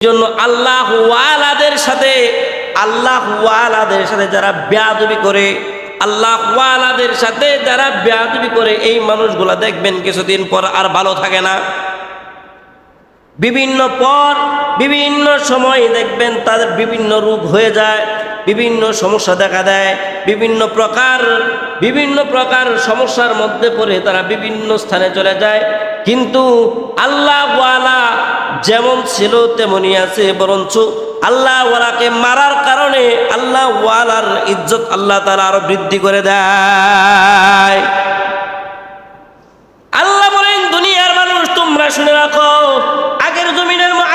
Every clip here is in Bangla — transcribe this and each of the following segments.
জন্য আল্লাহ ওয়ালাদের সাথে যারা বেয়াদবি করে, আল্লাহ ওয়ালাদের সাথে যারা বেয়াদবি করে, এই মানুষগুলা দেখবেন কিছুদিন পর আর ভালো থাকে না। বিভিন্ন সময় দেখবেন তাদের বিভিন্ন রোগ হয়ে যায়, বিভিন্ন সমস্যা দেখা দেয়, বিভিন্ন প্রকার সমস্যার মধ্যে পড়ে তারা বিভিন্ন স্থানে চলে যায়। কিন্তু আল্লাহ ওয়ালা যেমন ছিল তেমনই আছে, বরঞ্চ আল্লাহ ওয়ালাকে মারার কারণে আল্লাহ ওয়ালার ইজ্জত আল্লাহ তাআলা আরো বৃদ্ধি করে দেয়। আল্লাহ বলেন, দুনিয়ার মানুষ তোমরা শুনে রাখো,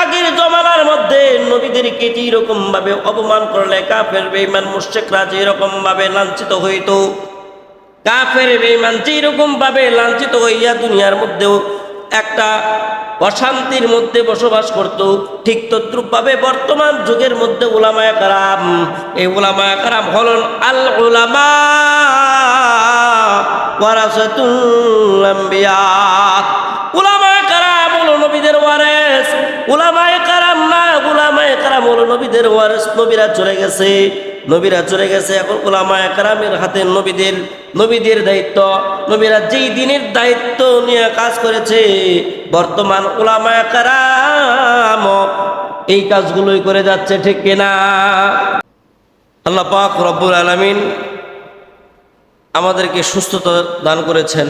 আগের জমানার মধ্যে নবীদেরকে যেরকম ভাবে অপমান করলে কাফের বেঈমান মুশরিকরা যেরকম ভাবে লাঞ্ছিত হইতো, কাফের বেঈমান যেরকম ভাবে লাঞ্ছিত হইয়া দুনিয়ার মধ্যেও একটা অশান্তির মধ্যে বসবাস করত, ঠিক তদ্রুপ ভাবে বর্তমান যুগের মধ্যে উলামায়ে কেরাম, এই উলামায়ে কেরাম হলেন আল উলামা ওয়ারাসাতুল আম্বিয়া। উলামায়ে কেরাম হলো নবীদের ওয়ারিস, উলামায়ে কেরাম না, উলামায়ে কেরাম হলো নবীদের ওয়ারিস। নবীরা চলে গেছে, এখন উলামায়ে কেরামের হাতে নবীদের দায়িত্ব। নবীরা যেই দিনের দায়িত্ব নিয়ে কাজ করেছে, বর্তমান উলামায়ে কেরাম এই কাজগুলোই করে যাচ্ছে, ঠিক কিনা? আল্লাহ পাক রব্বুল আলামিন আমাদেরকে সুস্থতা দান করেছেন,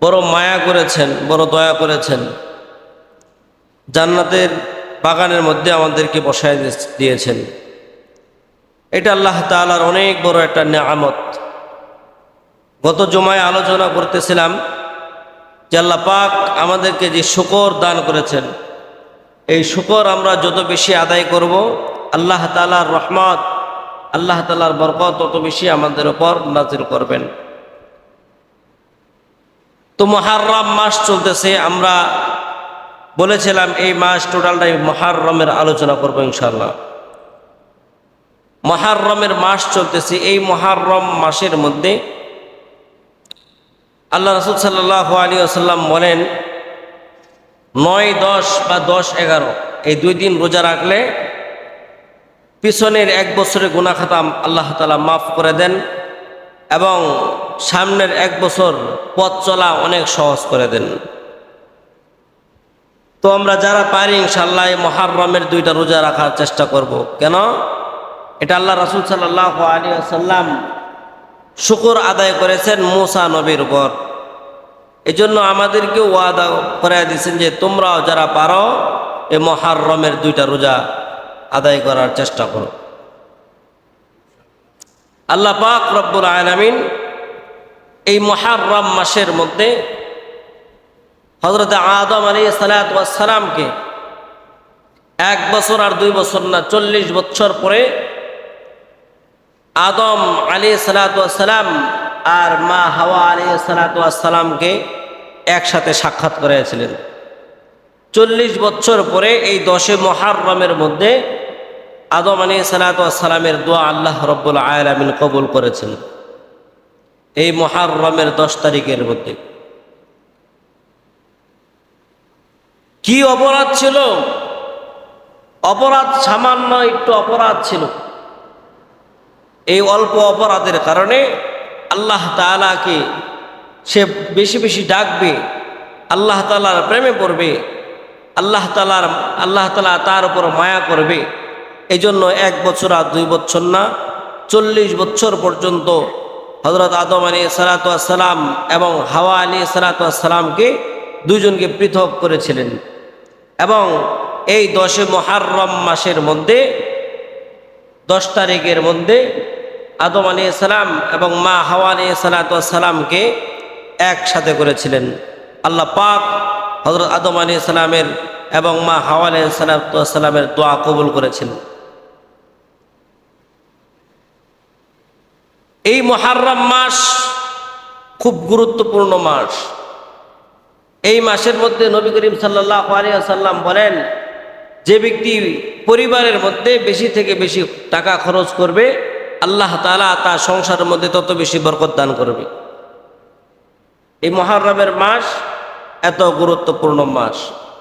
বড় মায়া করেছেন, বড় দয়া করেছেন। জান্নাতের বাগানের মধ্যে আমাদেরকে বসায় দিয়েছেন। এটা আল্লাহ তাআলার অনেক বড় একটা নিয়ামত। গত জুমায় আলোচনা করতেছিলাম যে আল্লাহ পাক আমাদেরকে যে শুকর দান করেছেন, এই শুকর আমরা যত বেশি আদায় করব, আল্লাহ তাআলার রহমত, আল্লাহ তাআলার বরকত তত বেশি আমাদের উপর নাজিল করবেন। তো মুহররম মাস চলতেছে, আমরা বলেছিলাম এই মাস টোটালটাই মুহররমের আলোচনা করব ইনশাআল্লাহ। মুহররমের মাস চলতেছে, এই মুহররম মাসের মধ্যে আল্লাহ রাসূল সাল্লাল্লাহু আলাইহি ওয়াসাল্লাম বলেন 9, 10 বা 10, 11 এই 2 দিন রোজা রাখলে পিছনের 1 বছরের গুনাহ খাতা আল্লাহ তাআলা মাফ করে দেন এবং সামনের 1 বছর পথ চলা অনেক সহজ করে দেন। তো আমরা যারা পারি ইনশাআল্লাহ এই মুহররমের 2টা রোজা রাখার চেষ্টা করব। কেন? এটা আল্লাহ রাসূল সাল্লাল্লাহু আলাইহি ওয়াসাল্লাম শুকর আদায় করেছেন মুসা নবীর উপর। এজন্য আমাদেরকে ওয়াদা করে দিয়েছেন যে তোমরাও যারা পারো এই মুহররমের 2টা রোজা আদায় করার চেষ্টা করো। আল্লাহ পাক রব্বুল আলামিন এই মুহররম মাসের মধ্যে হযরত আদম আলাইহিস সালাতু ওয়াস সালামকে 1 বছর আর 2 বছর না 40 বছর পরে আদম আলাইহিস সালাতু ওয়াস সালাম আর মা হাওয়া আলাইহিস সালাতু ওয়াস সালামকে একসাথে সাক্ষাৎ করেছিলেন। 40 বছর পরে এই 10 মুহররমের মধ্যে আদম আলাইহিস সালাতু ওয়াস সালামের দোয়া আল্লাহ রাব্বুল আলামিন কবুল করেছেন। এই মুহররমের 10 তারিখের মধ্যে কি অপরাধ ছিল? অপরাধ সামান্য একটু অপরাধ ছিল। এই অল্প অপরাধের কারণে আল্লাহ তাআলাকে সে বেশি বেশি ডাকবে, আল্লাহ তাআলার প্রেমে পড়বে, আল্লাহ তাআলা তার উপর মায়া করবে। এই জন্য 1 বছর আর 2 বছর না 40 বছর পর্যন্ত হযরত আদম আলাইহিস সালাতু ওয়াস সালাম এবং হাওয়া আলাইহিস সালাতু ওয়াস সালামকে দুজনকে পৃথক করেছিলেন। এবং এই 10 মুহররম মাসের মধ্যে 10 তারিখের মধ্যে আদম আলাইহিস সালাম এবং মা হাওয়া আলাইহিস সালাতু ওয়াস সালামকে একসাথে করেছিলেন। আল্লাহ পাক হযরত আদম আলাইহিস সালামের এবং মা হাওয়া আলাইহিস সালাতু ওয়াস সালামের দোয়া কবুল করেছেন। এই মুহররম মাস খুব গুরুত্বপূর্ণ মাস। এই মাসের মধ্যে নবী করিম সাল্লাল্লাহু আলাইহি ওয়াসাল্লাম বলেন, যে ব্যক্তি পরিবারের মধ্যে বেশি থেকে বেশি টাকা খরচ করবে, আল্লাহ তাআলা তার সংসারের মধ্যে তত বেশি বরকত দান করবে। এই মুহররমের মাস এত গুরুত্বপূর্ণ মাস।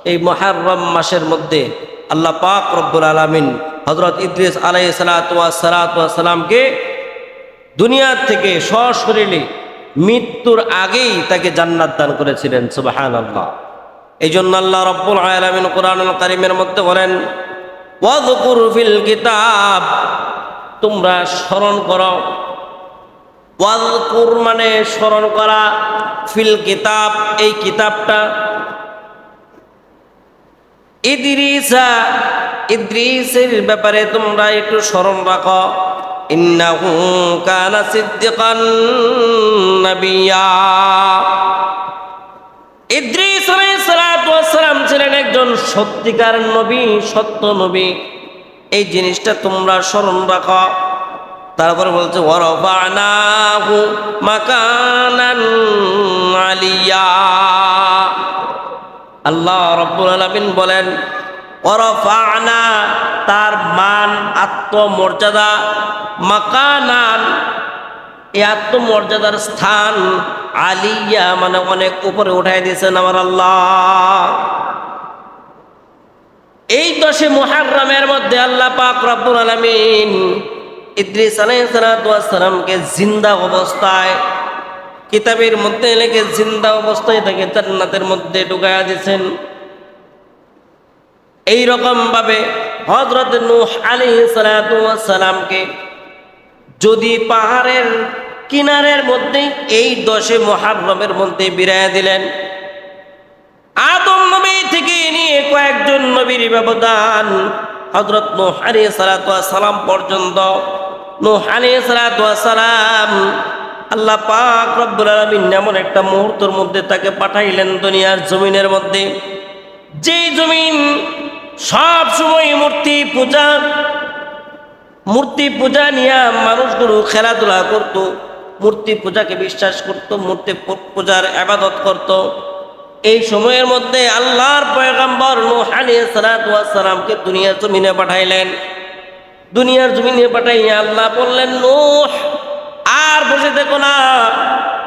এই মুহররম মাসের মধ্যে আল্লাহ পাক রব্বুল আলামিন হযরত ইদ্রিস আলাইহিস সালাতু ওয়াস সালামকে দুনিয়ার থেকে সশরীরে মৃত্যুর আগেই তাকে জান্নাত দান করেছিলেন। সুবহানাল্লাহ। এই জন্য আল্লাহ রব্বুল আলামিন কোরআনুল কারীমের মধ্যে বলেন, ওয়াযকুর ফিল কিতাব, তোমরা স্মরণ করো। ওয়াযকুর মানে স্মরণ করা, ফিল কিতাব এই কিতাবটা, ইদ্রিসের ব্যাপারে তোমরা একটু স্মরণ রাখো। ইন্নাহু কানা সিদ্দিকান নাবিয়্যা, ইদ্রিস আলাইহিস সালাতু ওয়াস সালাম ছিলেন একজন সত্যিকার নবী, সত্য নবী। এই জিনিসটা তোমরা স্মরণ রাখো। তারপর বলছে ওয়ারাফানাহু মাকানান আলিয়া, আল্লাহ রাব্বুল আলামিন বলেন ওয়ারাফানা, তার মান আত্মমর্যাদা, মাকানান এই আত্মমর্যাদার স্থান, আলিয়া মানে অনেক উপরে উঠাই দিয়েছেন আমার আল্লাহ। এই 10 মুহররমের মধ্যে আল্লাহ পাক রব্বুল আলামিন ইদ্রিস আলাইহিস সালামকে জিন্দা অবস্থায়, কিতাবের মধ্যে লিখে জিন্দা অবস্থায় তাকে জান্নাতের মধ্যে ঢুকায়া দিয়েছেন। এই রকম ভাবে হযরত নূহ আলাইহিস সালামকে যদি পাহাড়ের কিনারের মধ্যে এই 10 মুহররমের মধ্যে বিরায়া দিলেন, আদম নবী থেকে নিয়ে কয়েকজন নবীর ব্যবধান হযরত নূহ আলাইহিস সালাম পর্যন্ত, নূহ আলাইহিস সালাম আল্লাহ পাক রব্বুল আলামিন এমন একটা মুহূর্তের মধ্যে তাকে পাঠাইলেন দুনিয়ার জমিনের মধ্যে, যেই জমিন সব সময় মূর্তি পূজা নিয়ে মানুষগুলো খেলাধুলা করত, মূর্তি পূজাকে বিশ্বাস করত, মূর্তি পূজার ইবাদত করত। এই সময়ের মধ্যে আল্লাহর পয়গম্বর নূহ আলাইহিস সালামকে দুনিয়ার জমিনে পাঠাইলেন। দুনিয়ার জমিনে পাঠাইয়া আল্লাহ বললেন, নূহ আর বসে দেখো না,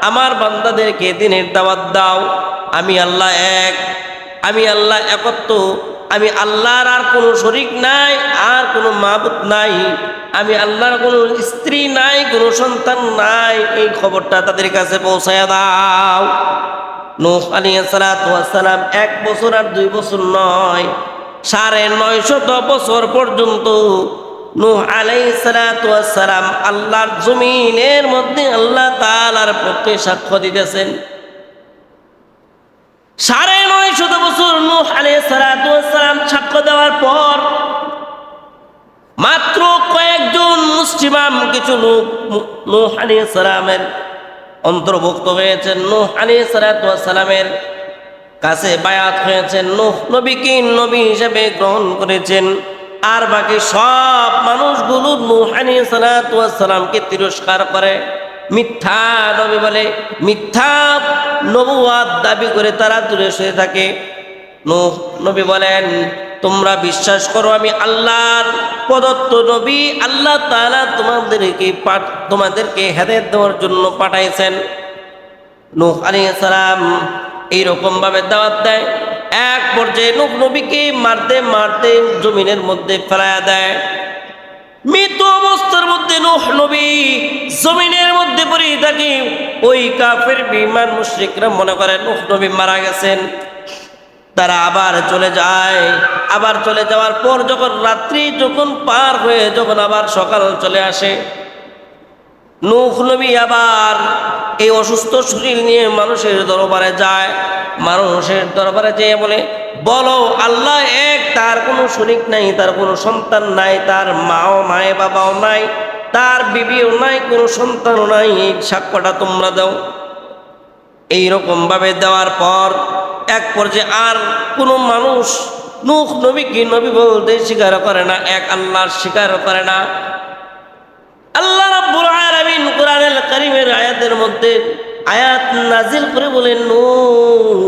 আমার বান্দাদেরকে দিনের দাওয়াত দাও। আমি আল্লাহ এক, আমি আল্লাহ একত্ব, আমি আল্লাহর আর কোনো শরীক নাই, আর কোনো মাবুদ নাই, আমি আল্লাহর কোনো স্ত্রী নাই, কোনো সন্তান নাই, এই খবরটা তাদের কাছে পৌঁছায়া দাও। নূহ আলাইহিস সালাম 1 বছর আর 2 বছর নয়, 950 বছর পর্যন্ত নূহ আলাইহিস সালাম আল্লাহর জমিনের মধ্যে আল্লাহ তাআলার পক্ষে সাক্ষ্য দিতেছেন। 950 বছর নূহ আলাইহিস সালাম সাক্ষ্য দেওয়ার পর মাত্র কয়েকজন মুসলিম কিছু লোক নূহ আলাইহিস সালামের অন্তর্ভুক্ত হয়েছেন, নূহ আলাইহিস সালামের কাছে বায়াত হয়েছেন, নূহ নবীকে নবী হিসেবে গ্রহণ করেছেন। আর বাকি সব মানুষগুলো নূহ আলাইহিস সালামকে তিরস্কার করে, মিথ্যা নবী বলে, মিথ্যা নবুয়ত দাবি করে তারা দূরে সরে থাকে। নূহ নবী বলেন, তোমরা বিশ্বাস করো আমি আল্লাহর প্রদত্ত নবী, আল্লাহ তাআলা তোমাদেরকে হেদায়েত দেওয়ার জন্য পাঠাইছেন। নূহ আলাইহিস সালাম এইরকম ভাবে দাওয়াত দেয়। এক পর্যায়ে নূহ নবীকে মারতে মারতে জমিনের মধ্যে ফেলায়া দেয়। মৃত অবস্থার মধ্যে নূহ নবী জমিনের মধ্যে পড়ে থাকে। ওই কাফের বেঈমান মুশরিকরা মনে করে নূহ নবী মারা গেছেন। তারা আবার চলে যায়। আবার চলে যাওয়ার পর যখন রাত্রি পার হয়ে যখন আবার সকাল চলে আসে, নূহ নবী আবার এই অসুস্থ শরীর নিয়ে মানুষের দরবারে যায়। মানুষের দরবারে যেয়ে বলে, বলো আল্লাহ এক, তার কোনো শরীক নাই, তার কোনো সন্তান নাই, তার মাও নাই, বাবাও নাই, তার বিবিও নাই, কোনো সন্তানও নাই, এই সাক্ষ্যটা তোমরা দাও। এইরকম ভাবে দেওয়ার পর এক পর্যায়ে আর কোনো মানুষ নূহ নবীকে নবী বলতে স্বীকার করে না, এক আল্লাহর স্বীকার করে না। আল্লাহ রাব্বুল আলামিন কোরআনুল কারীমের আয়াতের মধ্যে আয়াত নাজিল করে বলেন, নূহ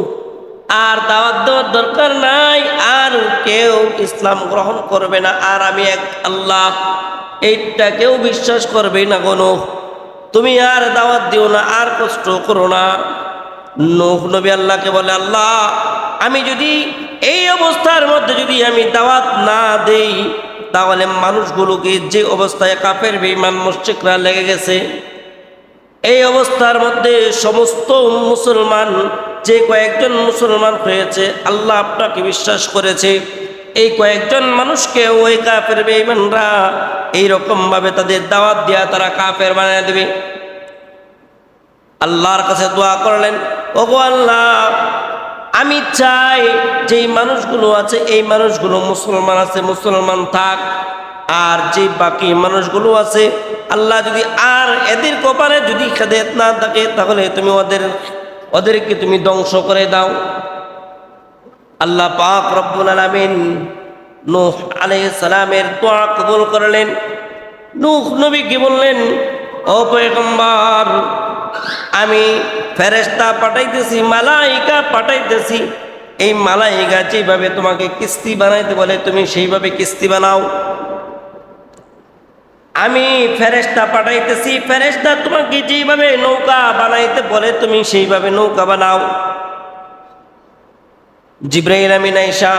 আর দাওয়াত দেওয়ার দরকার নাই, আর কেউ ইসলাম গ্রহণ করবে না, আর আমি এক আল্লাহ এইটা কেউ বিশ্বাস করবে না গো নূহ, তুমি আর দাওয়াত দিও না, আর কষ্ট করো না। নূহ নবী আল্লাহকে বলে, আল্লাহ আমি যদি এই অবস্থার মধ্যে যদি আমি দাওয়াত না দেই, তাহলে মানুষগুলোকে যে অবস্থায় কাফের বেঈমান মুশরিকরা লেগে গেছে, এই অবস্থার মধ্যে সমস্ত মুসলমান, যে কয়েকজন মুসলমান হয়েছে, আল্লাহ আপনাকে বিশ্বাস করেছে, এই কয়েকজন মানুষকে ওই কাফের বেঈমানরা এইরকম ভাবে তাদের দাওয়াত দিয়া তারা কাফের বানিয়ে দেবে। আল্লাহর কাছে দোয়া করলেন, ওগো আল্লাহ, আমি চাই যেই মানুষগুলো আছে এই মানুষগুলো মুসলমান আছে, মুসলমান থাক, আর যে বাকি মানুষগুলো আছে আল্লাহ যদি আর এদের কপালে যদি হেদায়েত না থাকে, তাহলে তুমি ওদেরকে তুমি ধ্বংস করে দাও। আল্লাহ পাক রব্বুল আলামিন নূহ আলাইহিস সালামের দোয়া কবুল করলেন। নূহ নবীকে বললেন, ও পয়গম্বর, আমি ফেরেশতা পাঠাইতেছি, মালাইকা পাঠাইতেছি, এই মালাইকা যেভাবে তোমাকে কিস্তি বানাইতে বলে তুমি সেইভাবে কিস্তি বানাও। আমি ফেরেশতা পাঠাইতেছি, ফেরেশতা তোমাকে যেভাবে নৌকা বানাইতে বলে তুমি সেইভাবে নৌকা বানাও। জিবরাইল আমিন আইসা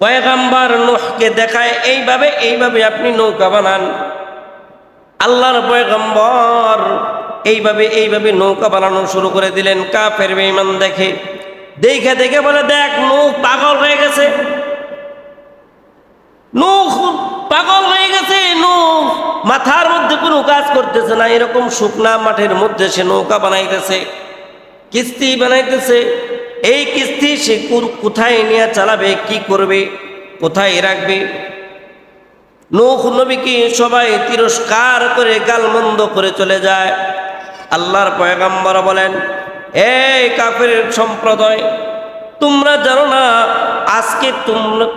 পয়গম্বর নূহকে দেখায়, এইভাবে আপনি নৌকা বানান। আল্লাহর পয়গম্বর এইভাবে নৌকা বানানো শুরু করে দিলেন। কাফের বেঈমান দেখে বলে, দেখ, নূহ পাগল হয়ে গেছে, নূহ পাগল হয়ে গেছে, নূহ মাথার মধ্যে কোনো কাজ করতেছে না, এরকম শুকনা মাঠের মধ্যে সে নৌকা বানাইতেছে, কিস্তি বানাইতেছে। এই কিস্তি সে কোথায় নিয়ে চালাবে, কি করবে, কোথায় রাখবে? নূহ নবীকে সবাই তিরস্কার করে গালমন্দ করে চলে যায়। আল্লাহর পয়গম্বর বলেন, এই কাফের সম্প্রদায়, তোমরা জানো না আজকে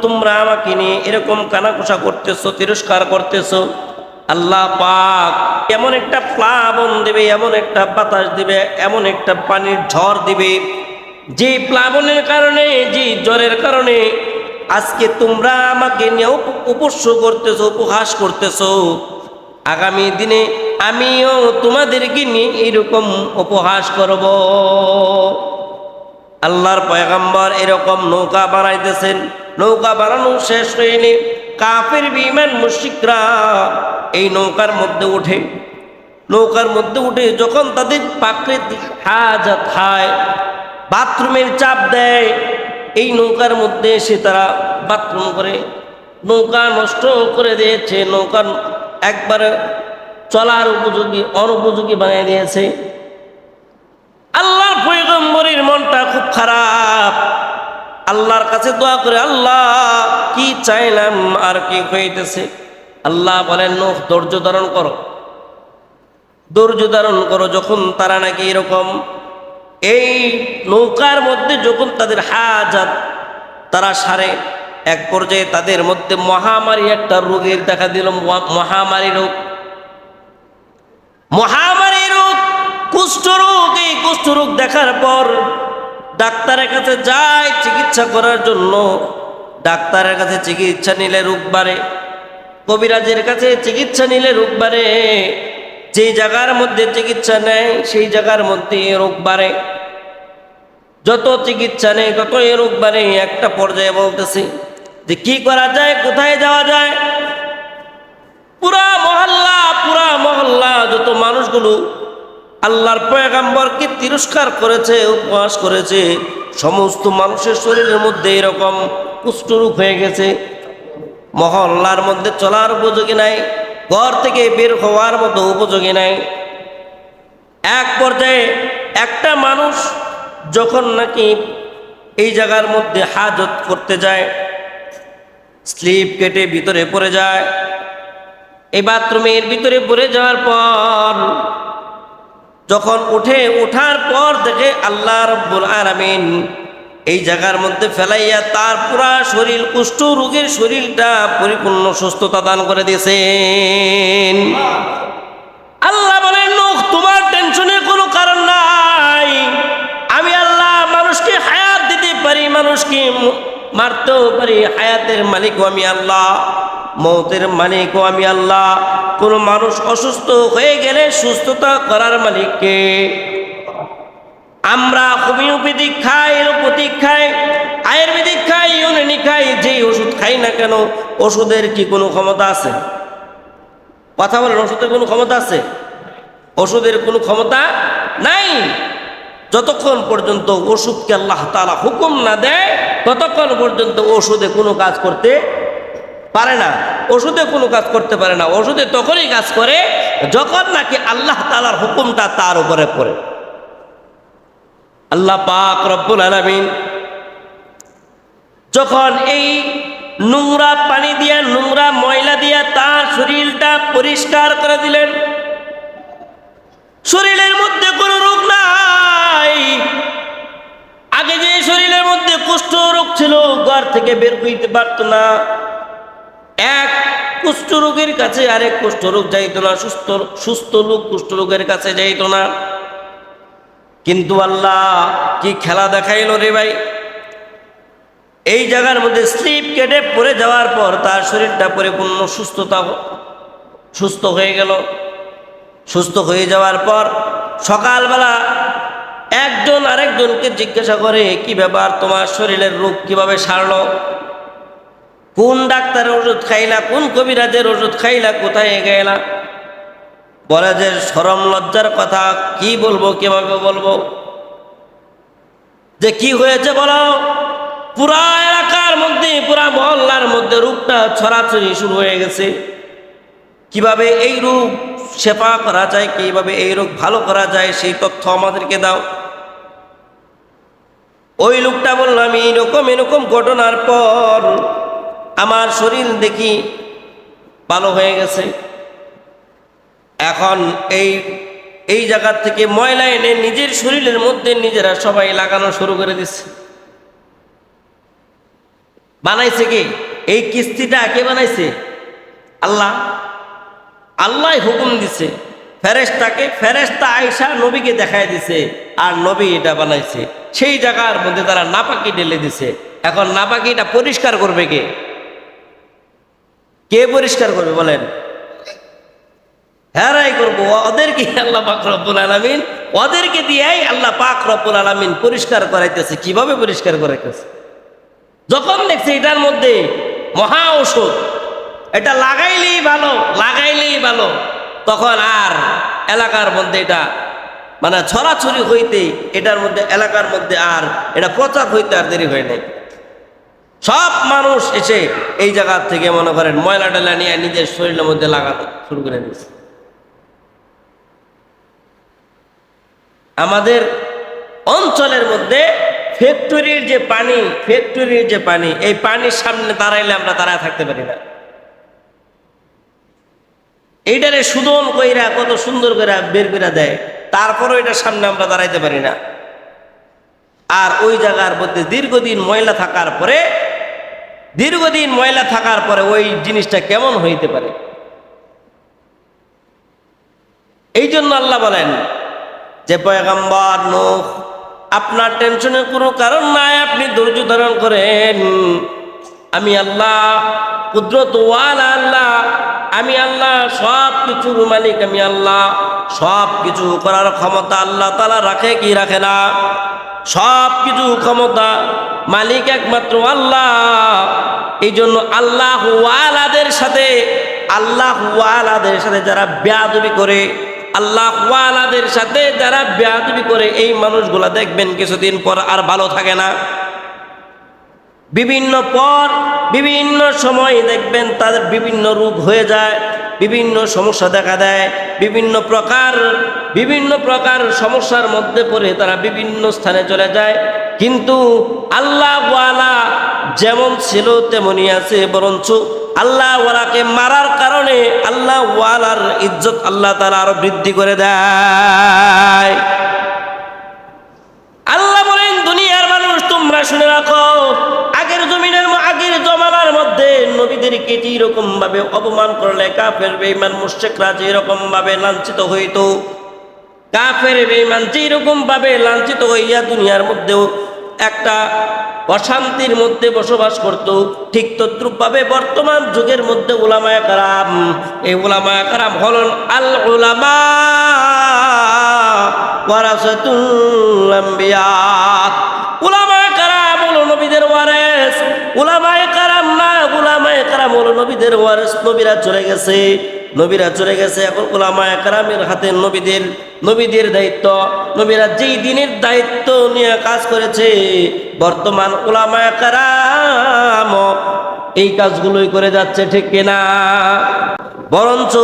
তোমরা আমাকে নিয়ে এরকম কানাকষা করতেছো, তিরস্কার করতেছো। আল্লাহ পাক এমন একটা প্লাবন দিবে, এমন একটা বাতাস দিবে, এমন একটা পানির ঝড় দিবে, যে প্লাবনের কারণে, যে জ্বরের কারণে আজকে তোমরা আমাকে নিয়ে উপস্য করতেছো, উপহাস করতেছো, আগামী দিনে আমিও তোমাদেরকে নিয়ে এরকম উপহাস করব। আল্লাহর পয়গম্বর এরকম নৌকা বানাইতেছেন। নৌকা বানানো শেষ হয়নি, কাফের বেঈমান মুশরিকরা এই নৌকার মধ্যে উঠে যখন তাদের প্রাকৃতিক হাজাত হয়, বাথরুমের চাপ দেয়, এই নৌকার মধ্যে এসে তারা বাথরুম করে নৌকা নষ্ট করে দিয়েছে, নৌকা একবারে চলার অনুপযোগী বানিয়ে দিয়েছে। আল্লাহর পয়গম্বরের মনটা খুব খারাপ, আল্লাহর কাছে দোয়া করে, আল্লাহ কি চাইলাম আর কি হইতেছে। আল্লাহ বলেন, নূহ ধৈর্য ধারণ করো। যখন তারা নাকি এরকম এই নৌকার মধ্যে যখন তাদের হাজাত তারা সারে, এক পর্যায়ে তাদের মধ্যে মহামারী একটা রোগের দেখা দিল। মহামারী রোগ, কুষ্ঠরোগ। এই কুষ্ঠরোগ দেখার পর ডাক্তারের কাছে যায় চিকিৎসা করার জন্য। ডাক্তারের কাছে চিকিৎসা নিলে রোগ বাড়ে, কবিরাজের কাছে চিকিৎসা নিলে রোগ বাড়ে। যেই জায়গার মধ্যে চিকিৎসা নেয় সেই জায়গার মধ্যে রোগ বাড়ে, যত চিকিৎসা নেই তত এ রোগ বাড়ে। একটা পর্যায়ে বলতেছি যে কি করা যায়, কোথায় যাওয়া যায়। পুরা মহল্লা যত মানুষগুলো আল্লাহর পয়গম্বরকে তিরস্কার করেছে, উপহাস করেছে, সমস্ত মানুষের শরীরের মধ্যে এরকম কুষ্ঠরোগ হয়ে গেছে। মহল্লার মধ্যে চলার উপযোগী নাই, ঘর থেকে বের হওয়ার মতো উপযোগী নাই। এক পর্যায়ে একটা মানুষ যখন নাকি এই জায়গার মধ্যে হাজত করতে যায়, স্লিপ কেটে ভিতরে পড়ে যায়। এই বাথরুমের ভিতরে পড়ে যাওয়ার পর যখন ওঠার পর দেখে আল্লাহ রাব্বুল আলামিন এই জায়গার মধ্যে ফেলাইয়া তার পুরা শরীর, কুষ্ঠ রোগের শরীরটা পরিপূর্ণ সুস্থতা দান করে দিয়েছেন। আল্লাহ বলেন, নূহ তোমার টেনশনের কোনো কারণ নাই, আমি আল্লাহ মানুষকে হায়াত দিতে পারি, মানুষকে মারতেও পারি। হায়াতের মালিকও আমি আল্লাহ, মৌতের মালিকও আমি আল্লাহ। কোনো মানুষ অসুস্থ হয়ে গেলে সুস্থতা করার মালিককে আমরা হোমিওপ্যাথিক খাই, এলোপ্যাথিক খাই, আয়ুর্বেদিক খাই, ইউনানি খাই, যেই ওষুধ খাই না কেন ওষুধের কি কোনো ক্ষমতা আছে? কথা বলেন, ওষুধের কোনো ক্ষমতা আছে? ওষুধের কোনো ক্ষমতা নাই। যতক্ষণ পর্যন্ত ওষুধকে আল্লাহ তাআলা হুকুম না দেয় ততক্ষণ পর্যন্ত ওষুধে কোনো কাজ করতে পারে না। ওষুধে কোনো কাজ করতে পারে না। ওষুধে তখনই কাজ করে যখন নাকি আল্লাহ তাআলার হুকুমটা তার উপরে পড়ে। আল্লাহ পাক রব্বুল আলামিন যখন এই নোংরা পানি দিয়া, নোংরা ময়লা দিয়া তার শরীরটা পরিষ্কার করে দিলেন, শরীরের মধ্যে কোনো রোগ নাই। আগে যে শরীরের মধ্যে কুষ্ঠ রোগ ছিল, ঘর থেকে বের হইতে পারতো না, এক কুষ্ঠ রোগের কাছে আরেক কুষ্ঠ রোগ যাইতো না, সুস্থ লোক কুষ্ঠ রোগের কাছে যাইতো না। কিন্তু আল্লাহ কি খেলা দেখাইল রে ভাই! এই জায়গার মধ্যে স্লিপ কেটে পড়ে যাওয়ার পর তার শরীরটা পরিপূর্ণ সুস্থ হয়ে গেল। সুস্থ হয়ে যাওয়ার পর সকালবেলা একজন আরেকজনকে জিজ্ঞাসা করে, কি ব্যাপার, তোমার শরীরের রোগ কিভাবে সারলো? কোন ডাক্তারের ওষুধ খাইলা, কোন কবিরাজের ওষুধ খাইলা, কোথায় গেলা? বলে যে শরম লজ্জার কথা, কি বলবো, কিভাবে বলবো, যে কি হয়েছে বলো। পুরা এলাকার মধ্যে, পুরা মহল্লার মধ্যে রোগটা ছড়াছড়ি শুরু হয়ে গেছে। কিভাবে এই রোগ শেফা করা যায়, কিভাবে এই রোগ ভালো করা যায়, সেই তথ্য আমাদেরকে দাও। ওই লোকটা বলল, আমি এরকম ঘটনার পর আমার শরীর দেখি ভালো হয়ে গেছে। এখন এই জায়গা থেকে ময়লা এনে নিজের শরীরের মধ্যে নিজেরা সবাই লাগানো শুরু করে দিচ্ছে। বানাইছে কি? এই কিস্তিটা কে বানাইছে? আল্লাহ। আল্লাহ হুকুম দিছে ফেরেশতাকে, ফেরেশতা আয়েশা নবীকে দেখায় দিছে, আর নবী এটা বানাইছে। সেই জায়গার মধ্যে তারা নাপাকি ঢেলে দিছে। এখন নাপাকিটা পরিষ্কার করবে কে? কে পরিষ্কার করবে বলেন? হেরাই করবো ওদেরকে। আল্লাহ পাক রব্বুল আলামিন ওদেরকে দিয়েই আল্লাহ পাক রব্বুল আলামিন পরিষ্কার করাইতেছে। কিভাবে পরিষ্কার করাইতেছে? যখন দেখছে এটার মধ্যে মহা ঔষধ, এটা লাগাইলেই ভালো, তখন আর এলাকার মধ্যে এটা মানে ছড়াছড়ি হইতে, এটার মধ্যে এলাকার মধ্যে আর এটা প্রচার হইতে আর দেরি হয় নাই। সব মানুষ এসে এই জায়গা থেকে মনে করেন ময়লা টয়লা নিয়ে নিজের শরীরের মধ্যে লাগানো শুরু করে দিচ্ছে। আমাদের অঞ্চলের মধ্যে ফ্যাক্টরির যে পানি, এই পানির সামনে দাঁড়াইলে আমরা দাঁড়ায় থাকতে পারি না। এইটারে সুদন কইরা কত সুন্দর করে বের করে দেয়, তারপরও এটার সামনে আমরা দাঁড়াইতে পারি না। আর ওই জায়গার মধ্যে দীর্ঘদিন ময়লা থাকার পরে ওই জিনিসটা কেমন হইতে পারে? এই জন্য আল্লাহ বলেন যে পয়গম্বর নূহ, আপনার টেনশনের কোনো কারণ নাই, আপনি ধৈর্য ধারণ করেন। আমি আল্লাহ কুদরতওয়ালা আল্লাহ, আমি আল্লাহ সব কিছুর মালিক, আমি আল্লাহ সব কিছু করার ক্ষমতা আল্লাহ তাআলা রাখে কি রাখে না? সব কিছু ক্ষমতা মালিক একমাত্র আল্লাহ। এই জন্য আল্লাহ ওয়ালাদের সাথে যারা বেয়াদবি করে, আল্লাহ ওয়ালাদের সাথে যারা বেয়াদবি করে, এই মানুষগুলা দেখবেন কিছুদিন পর আর ভালো থাকে না। বিভিন্ন সময় দেখবেন তাদের বিভিন্ন রোগ হয়ে যায়, বিভিন্ন সমস্যা দেখা দেয়, বিভিন্ন প্রকার সমস্যার মধ্যে পড়ে তারা বিভিন্ন স্থানে চলে যায়। কিন্তু আল্লাহ ওয়ালা যেমন ছিল তেমনই আছে, বরঞ্চ আল্লাহ ওয়ালাকে মারার কারণে আল্লাহ ওয়ালার ইজ্জত আল্লাহ তাআলা আরো বৃদ্ধি করে দেয়। আল্লাহ বলেন, দুনিয়ার মানুষ তোমরা শুনে রাখো, আগের জমানার মধ্যে নবীদেরকে যেরকম ভাবে অপমান করলে কাফের বেঈমান মুশরিকরা যেরকম ভাবে লাঞ্ছিত হইতো, কাফের বেঈমান যেরকম ভাবে লাঞ্ছিত হইয়া দুনিয়ার মধ্যেও একটা অশান্তির মধ্যে বসবাস করত, ঠিক তদ্রুপ ভাবে বর্তমান যুগের মধ্যে উলামায়ে কেরাম, এই উলামায়ে কেরাম হলেন আল উলামা ওয়ারাসাতুল আম্বিয়া। উলামায়ে কেরাম হলো নবীদের ওয়ারিস। উলামায়ে কেরাম না, উলামায়ে কেরাম হলো নবীদের ওয়ারিস। নবীরা চলে গেছে, নবীরা চলে গেছে, এখন উলামায়ে কেরামের হাতে নবীদের দায়িত্ব। নবীরা যেই দিনের দায়িত্ব নিয়ে কাজ করেছে, বর্তমান উলামায়ে কেরাম এই কাজগুলোই করে যাচ্ছে, ঠিক কিনা? বরঞ্চ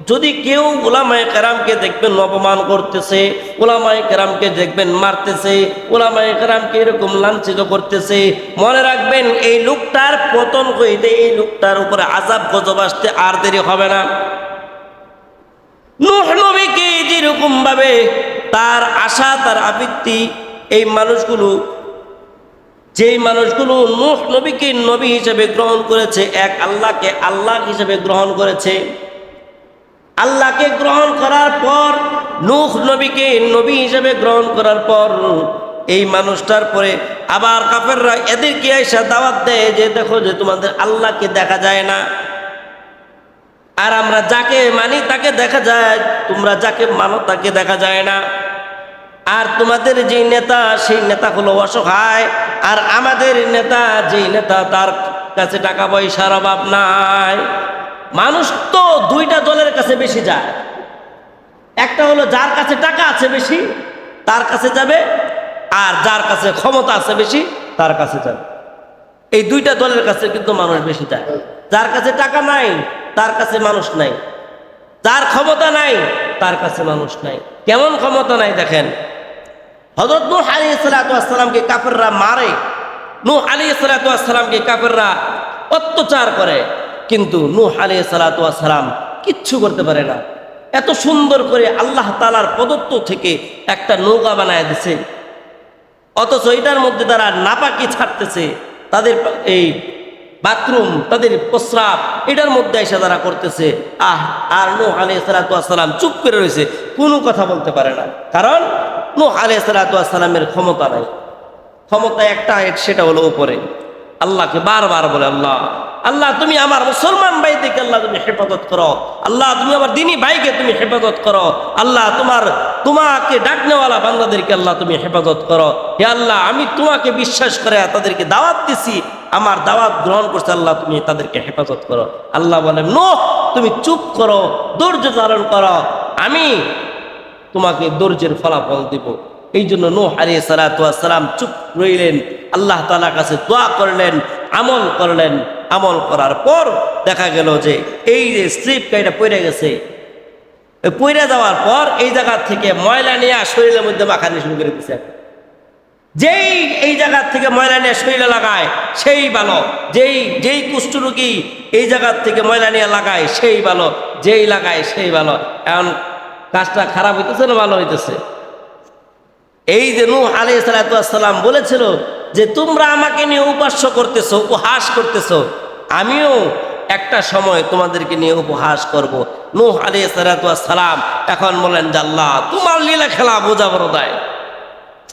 যদি কেউ উলামায়ে কেরামকে দেখবেন অপমান করতেছে, উলামায়ে কেরামকে দেখবেন মারতেছে, উলামায়ে কেরামকে এরকম লাঞ্ছিত করতেছে, মনে রাখবেন এই লোকটার পতন হইতে, এই লোকটার উপরে আযাব গজব আসতে আর দেরি হবে না। নূহ নবীকে যেরকম ভাবে তার আশা, তার আবৃত্তি, এই মানুষগুলো, যেই মানুষগুলো নূহ নবীকে নবী হিসেবে গ্রহণ করেছে, এক আল্লাহকে আল্লাহ হিসেবে গ্রহণ করেছে, আল্লাহকে গ্রহণ করার পর, নূহ নবীকে নবী হিসেবে গ্রহণ করার পর, এই মানুষটার পরে আবার কাফেররা এদেরকে এসে দাওয়াত দেয় যে দেখো যে তোমাদের আল্লাহকে দেখা যায় না, আর আমরা যাকে মানি তাকে দেখা যায়, তোমরা যাকে মানো তাকে দেখা যায় না। আর তোমাদের যে নেতা, সেই নেতা হলো অসহায়, আর আমাদের নেতা, যেই নেতা তার কাছে টাকা পয়সার অভাব নাই। মানুষ তো দুইটা দলের কাছে বেশি যায়, একটা হলো যার কাছে টাকা আছে বেশি তার কাছে যাবে, আর যার কাছে ক্ষমতা আছে বেশি তার কাছে যাবে। এই দুইটা দলের কাছে কিন্তু মানুষ বেশি যায়। যার কাছে টাকা নাই তার কাছে মানুষ নাই, যার ক্ষমতা নাই তার কাছে মানুষ নাই। কেমন ক্ষমতা নাই দেখেন, হযরত নূহ আলাইহিস সালাতু ওয়াস সালামকে কাফেররা মারে, নূহ আলাইহিস সালাতু ওয়াস সালামকে কাফেররা অত্যাচার করে, কিন্তু নূহ আলাইহিস সালাতু ওয়াস সালাম কিচ্ছু করতে পারে না। এত সুন্দর করে আল্লাহ তাআলার প্রদত্ত থেকে একটা নৌকা বানায় দিছে, অথচ এটার মধ্যে তারা নাপাকি ছাড়তেছে, তাদের এই বাথরুম, তাদের প্রস্রাব এটার মধ্যে এসে তারা করতেছে। আর নূহ আলাইহিস সালাতু ওয়াস সালাম চুপ করে রয়েছে, কোনো কথা বলতে পারে না, কারণ নূহ আলাইহিস সালাতু ওয়াস সালামের ক্ষমতা নাই। ক্ষমতা একটা, সেটা হলো উপরে। আল্লাহকে বারবার বলে, আল্লাহ আল্লাহ তুমি আমার মুসলমান ভাইদেরকে আল্লাহ তুমি হেফাজত করো, আল্লাহ তুমি আমার দিনী ভাইকে তুমি হেফাজত করো, আল্লাহ তোমাকে ডাকনেওয়ালা বান্দাদেরকে আল্লাহ তুমি হেফাজত করো। হে আল্লাহ, আমি তোমাকে বিশ্বাস করে তাদেরকে দাওয়াত দিছি, আমার দাওয়াত গ্রহণ করছে, আল্লাহ তুমি তাদেরকে হেফাজত করো। আল্লাহ বলেন, নূহ তুমি চুপ করো, ধৈর্য ধারণ করো, আমি তোমাকে ধৈর্যের ফলাফল দিব। এই জন্য নূহ আলাইহিস সালাতু ওয়াস সালাম চুপ রইলেন, আল্লাহ তাআলার কাছে দোয়া করলেন, আমল করলেন। আমল করার পর দেখা গেল যে এই যে স্লিপ কাইটা পড়ে গেছে, পড়ে যাওয়ার পর এই জায়গা থেকে ময়লা নিয়ে শরীরের মধ্যে মাখানি শুরু করে দিচ্ছে। যেই এই জায়গার থেকে ময়লা নিয়ে শরীরে লাগায় সেই ভালো, যেই কুষ্ঠরোগী এই জায়গার থেকে ময়লা নিয়ে লাগায় সেই ভালো, যেই লাগায় সেই ভালো। এখন কাজটা খারাপ হইতেছে না ভালো হইতেছে? এই যে নূহ আলাইহিস সালাতু ওয়াস সালাম বলেছিল যে তোমরা আমাকে নিয়ে উপাস্য করতেছো, উপহাস করতেছো, আমিও একটা সময় তোমাদেরকে নিয়ে উপহাস করব। নূহ আলাইহিস সালাতু ওয়াস সালাম এখন বলেন যে আল্লাহ তোমার লীলা খেলা বোঝা বড় দেয়,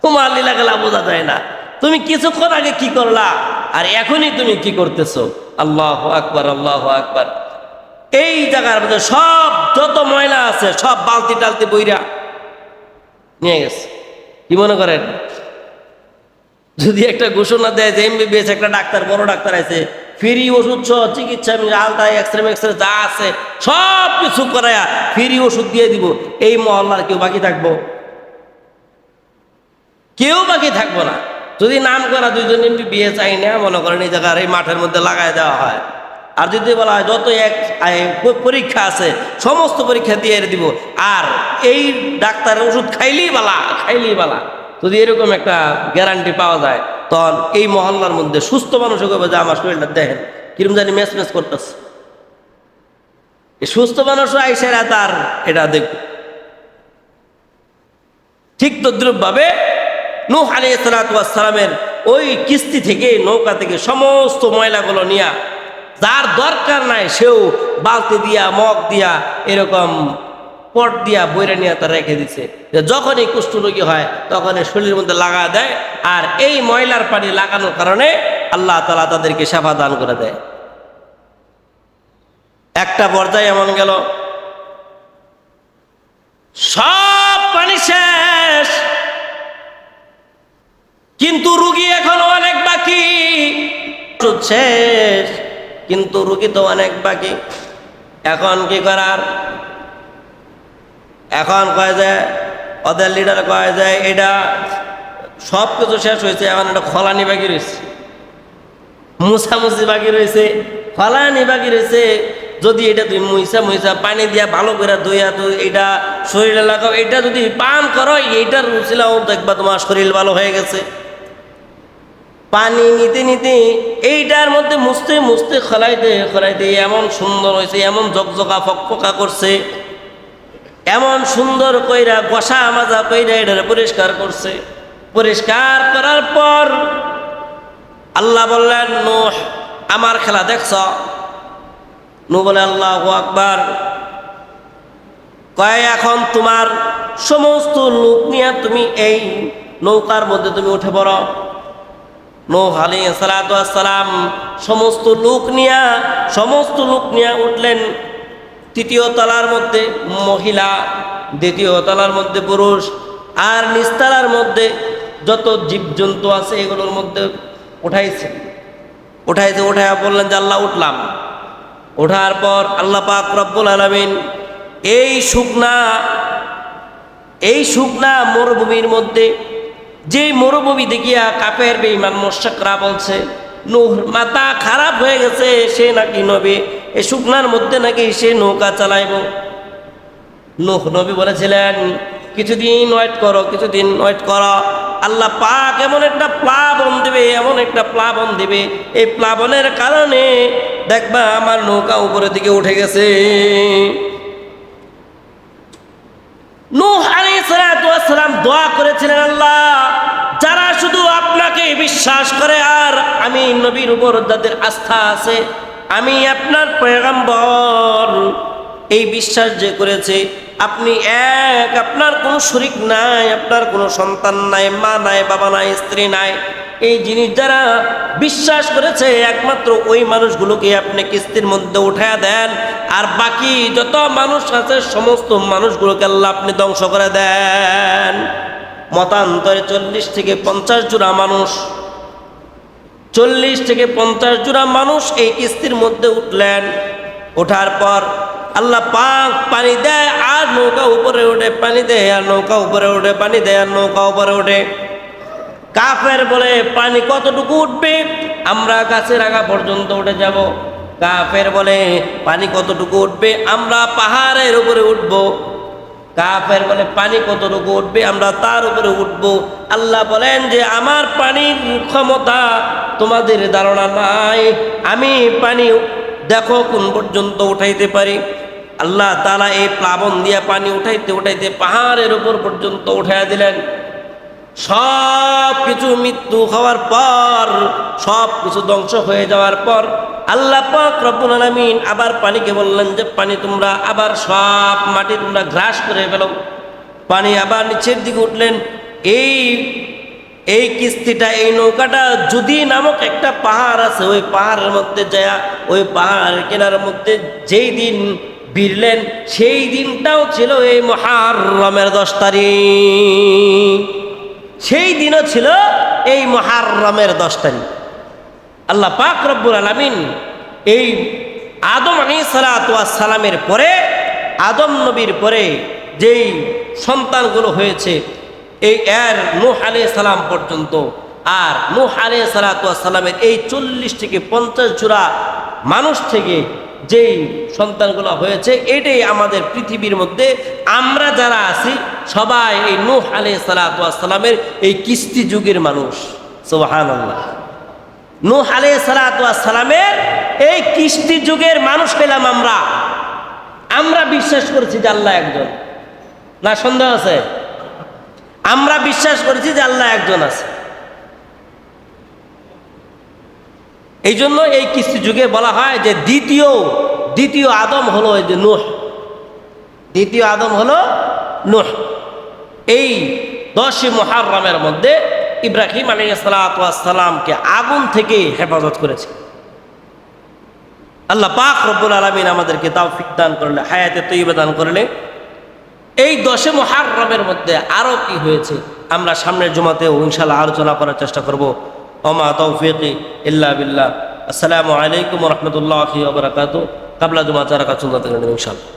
তোমার লীলা খেলা বোঝা যায় না। তুমি কিছুক্ষণ আগে কি করলা আর এখনই তুমি কি করতেছো? আল্লাহু আকবার, আল্লাহু আকবার। এই জায়গার মধ্যে সব যত ময়লা আছে সব বালতি টালতি বইরা নিয়ে গেছে। কি মনে করেন, যদি একটা ঘোষণা দেয় যে এমবিবিএস একটা ডাক্তার, বড় ডাক্তার আছে, ফ্রি ওষুধ সহ চিকিৎসা, আলতা, এক্সরে যা আছে সব কিছু করায়া ফ্রি ওষুধ দিয়ে দিব, এই মহল্লার কেউ বাকি থাকবো? কেউ বাকি থাকবো না। যদি নাম করা দুইজন এমবিবিএস চাই না, মনে করেন এই জায়গার এই মাঠের মধ্যে লাগাই দেওয়া হয়, আর যদি বলা হয় যত পরীক্ষা আছে সমস্ত পরীক্ষা দিয়ে দিব, আর এই ডাক্তারের ওষুধ খাইলেই বালা, যদি এরকম একটা গ্যারান্টি পাওয়া যায়, তখন এই মহল্লার মধ্যে সুস্থ মানুষ হবে যে আমার শরীরটা দেখেন কিরম জানি মেস করতেছে, এই সুস্থ মানুষও আইসেরা তার এটা দেখবে। ঠিক তদ্রুপভাবে নূহ আলাইহিস সালাতু ওয়াস সালামের ওই কিস্তি থেকে, নৌকা থেকে সমস্ত ময়লাগুলো নিয়ে, যার দরকার নাই সেও বালতি দিয়া, মগ দিয়া, এরকম পট দিয়া বইরা নিয়ে তারা রেখে দিছে, যে যখনই কুষ্ঠরোগী হয় তখন শরীরের মধ্যে লাগা দেয়, আর এই ময়লার পানি লাগানোর কারণে আল্লাহ তাআলা তাদেরকে সেবা দান করে দেয়। একটা পর্যায়ে এমন গেল সব পানি শেষ, কিন্তু রুগী এখন অনেক বাকি। ওষুধ শেষ, কিন্তু রুগী তো অনেক বাকি। এখন কি করার? এখন কয় যায়, ওদের লিডার কয় যায় এটা সব কিছু শেষ হয়েছে, এখন এটা খলানি বাকি রয়েছে, মুছামুছি বাকি রয়েছে, খলানি বাকি রয়েছে। যদি এটা তুমি মুইসা পানি দিয়া ভালো করে ধুইয়া তো এটা শরীরে লাগাও, এটা যদি পান করো এইটার রুচিলাও দেখবা তোমার শরীর ভালো হয়ে গেছে। পানি নিতে নিতে এইটার মধ্যে মুছতে মুছতে খলাইতে এমন সুন্দর হয়েছে, এমন জকজকা ফকফকা করছে, এমন সুন্দর কইরা বসা মাজা কইরা এটারে পরিষ্কার করছে। পরিষ্কার করার পর আল্লাহ বললেন, নূহ আমার খেলা দেখছ? নূহ বলে, আল্লাহু আকবার। কয়, এখন তোমার সমস্ত লোক নিয়ে তুমি এই নৌকার মধ্যে তুমি উঠে পড়ো। নূহ আলাইহিস সালাতু ওয়াস সালাম সমস্ত লোক নিয়ে উঠলেন। তৃতীয় তলার মধ্যে মহিলা, দ্বিতীয় তলার মধ্যে পুরুষ, আর নিচতলার মধ্যে যত জীবজন্তু আছে এগুলোর মধ্যে উঠাইছে। উঠাইয়া বললেন যে আল্লাহ উঠলাম। ওঠার পর আল্লাহ পাক রব্বুল আলামিন এই শুকনা মরুভূমির মধ্যে, যে মরুভূমি দেখিয়া কাফের বেঈমান মুশরিকরা বলছে নূহ মাথা খারাপ হয়ে গেছে, সে নাকি নবী, এই শুকনার মধ্যে নাকি সে নৌকা চালাইব। নূহ নবী বলেছিলেন কিছুদিন ওয়েট করো, আল্লাহ পাক এমন একটা প্লাবন দিবে, এই প্লাবনের কারণে দেখবা আমার নৌকা উপরের দিকে উঠে গেছে। নূহ আলাইহিস সালাতু ওয়াস সালাম দোয়া করেছিলেন, আল্লাহ যারা শুধু আপনাকে বিশ্বাস করে আর আমি নবীর উপর যাদের আস্থা আছে, আমি আপনার পয়গম্বর, এই বিশ্বাস যে করেছে আপনি এক, আপনার কোনো শরীক নাই, আপনার কোনো সন্তান নাই, মা নাই, বাবা নাই, স্ত্রী নাই, এই জিনিস যারা বিশ্বাস করেছে একমাত্র ওই মানুষগুলোকে আপনি কিস্তির মধ্যে উঠায়া দেন, আর বাকি যত মানুষ আছে সমস্ত মানুষগুলোকে আল্লাহ আপনি ধ্বংস করে দেন। মতান্তরে 40 থেকে 50 জোড়া মানুষ এই কিস্তির মধ্যে উঠলেন। ওঠার পর আল্লাহ পাক পানি দেয় আর নৌকা উপরে ওঠে, পানি দেয় আর নৌকা উপরে ওঠে, পানি দেয় আর নৌকা উপরে ওঠে। কাফের বলে পানি কতটুকু উঠবে? আমরা গাছের আগা পর্যন্ত উঠে যাব। কাফের বলে পানি কতটুকু উঠবে? আমরা পাহাড়ের উপরে উঠব। কাফের বলে পানি কতটুকু উঠবে? আমরা তার উপরে উঠব। আল্লাহ বলেন যে আমার পানির ক্ষমতা তোমাদের ধারণা নাই, আমি পানি দেখো কোন পর্যন্ত উঠাইতে পারি। আল্লাহ তাআলা এই প্লাবন দিয়া পানি উঠাইতে পাহাড়ের উপর পর্যন্ত উঠাইয়া দিলেন। সব কিছু মৃত্যু হওয়ার পর, সব কিছু ধ্বংস হয়ে যাওয়ার পর আল্লাহ পাক রব্বুল আলামিন আবার পানিকে বললেন যে পানি তোমরা আবার সব মাটি তোমরা গ্রাস করে ফেলো। পানি আবার নিচের দিকে উঠলেন। এই কিস্তিটা, এই নৌকাটা যদি নামক একটা পাহাড় আছে, ওই পাহাড়ের মধ্যে যায়, ওই পাহাড়ের কেনার মধ্যে যেই দিন ভিড়লেন সেই দিনটাও ছিল এই মুহররমের 10 তারিখ। সেই দিনও ছিল এই মুহররমের 10 তারিখ। আল্লাহ পাক রব্বুল আলামিন এই আদম আলাইহিস সালাতু ওয়াস সালামের পরে, আদম নবীর পরে যেই সন্তানগুলো হয়েছে এই নূহ আলাইহিস সালাম পর্যন্ত, আর নূহ আলাইহিস সালাতু ওয়াস সালামের এই 40 থেকে 50 জোড়া মানুষ থেকে যেই সন্তানগুলো হয়েছে, এটাই আমাদের পৃথিবীর মধ্যে আমরা যারা আছি সবাই এই নূহ আলাইহিস সালাতু ওয়াস সালামের এই কিস্তি যুগের মানুষ। সুবহানাল্লাহ। নূহ আলাইহিস সালাতু ওয়াস সালামের এই কিস্তি যুগের মানুষ পেলাম আমরা বিশ্বাস করেছি যে আল্লাহ একজন, না সন্দেহ আছে? আমরা বিশ্বাস করেছি যে আল্লাহ একজন আছে। এই জন্য এই কিস্তি যুগে বলা হয় যে দ্বিতীয় আদম হলো এই যে নূহ, দ্বিতীয় আদম হলো নূহ। এই 10 মুহররমের মধ্যে ইব্রাহিম আলাইহিস সালাতু ওয়াস সালামকে আগুন থেকে হেফাজত করেছে। আল্লাহ পাক রব্বুল আলামিন আমাদেরকে তৌফিক দান করলে, হায়াতে তৈয়বা দান করলে এই 10 মুহররমের মধ্যে আরও কি হয়েছে আমরা সামনের জুমাতেও ইনশাআল্লাহ আলোচনা করার চেষ্টা করব। ওমা তৌফিকি ইল্লা বিল্লাহ। আসসালামু আলাইকুম ওয়া রাহমাতুল্লাহি ওয়া বারাকাতুহু। কাবলা জুমা 4 রাকাত সুন্নাত ইনশাআল্লাহ।